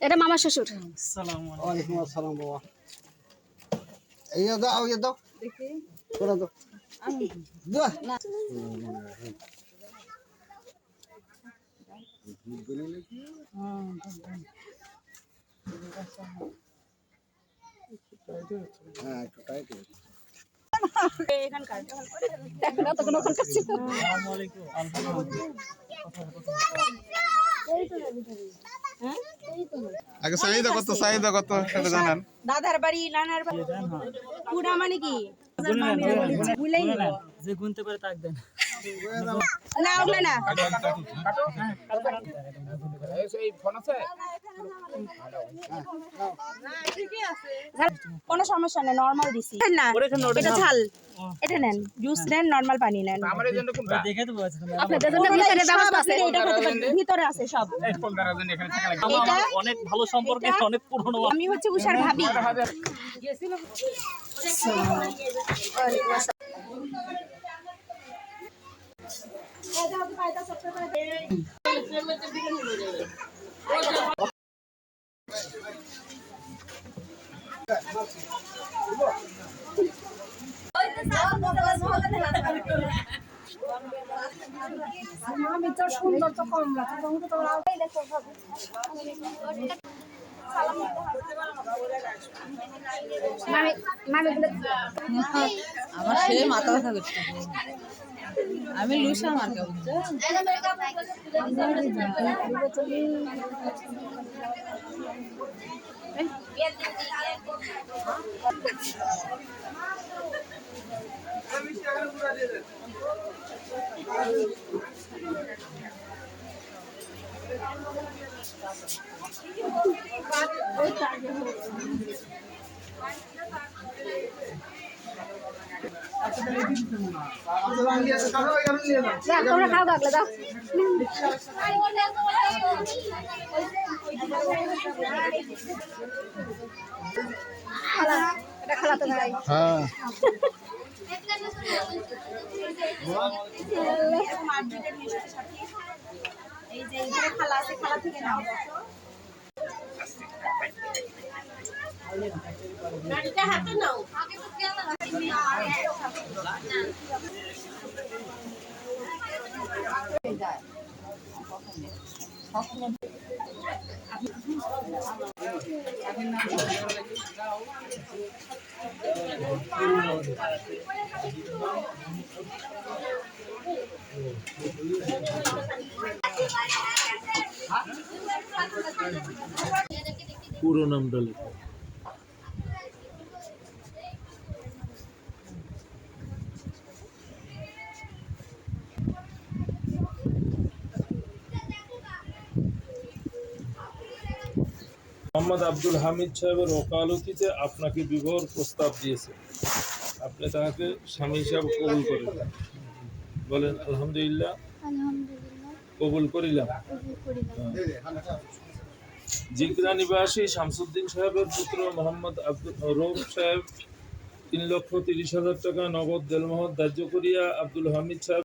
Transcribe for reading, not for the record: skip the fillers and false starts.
এটা মামা শ্বশুর। ওয়ালাইকুম আসসালাম বাবা। এই দাও এই দাও দেখি করে দাও দাও না হ্যাঁ একটু টাইট এখানকার একটা তো কোনো কথা ছিল। আসসালামু আলাইকুম। আগে চাহিদা কত সেটা জানান। দাদার বাড়ি নানার বাড়ি পুরা মানে কি ভুলেই যে গুনতে পারে তাক দেন। না ওগুলো না কোনো সমস্যা নেই, নরমাল দিছি না। এটা ঝাল, এটা নেন, জুস নেন, নরমাল পানি নেন। আমাদের জন্য কোনটা দেখে তো বলছেন আপনাদের জন্য ভিতরে ব্যবস্থা আছে, এটা ভিতরে আছে সব। এটা অনেক ভালো সম্পর্ক, অনেক পুরনো। আমি হচ্ছে উষার ভাবি। সুন্দর তো কম আমার সে মাথা ব্যথা করছে। আমি লুসা মার্কা বুঝছো। তোমরা খাও থাকলে দাও। এটা খালাতো ভাই। হ্যাঁ এই যে এখানে খালা আছে, খালা থেকে নাও। গাড়িটা হাতে নাও। আগে তো খেয়াল পুরো নামটা লেখা। মোহাম্মদ আব্দুল হামিদ সাহেবের ওকালতিতে আপনাকে বিবাহের প্রস্তাব দিয়েছে, আপনি তাকে স্বামী হিসাবে কবুল করেন। বলেন আলহামদুলিল্লাহ। কবুল করিলাম। জিগরা নিবাসী শামসুদ্দিন সাহেবের পুত্র মোহাম্মদ আব্দুল রৌফ সাহেব 3,30,000 টাকা নগদ দেলমোহর ধার্য করিয়া আব্দুল হামিদ সাহেব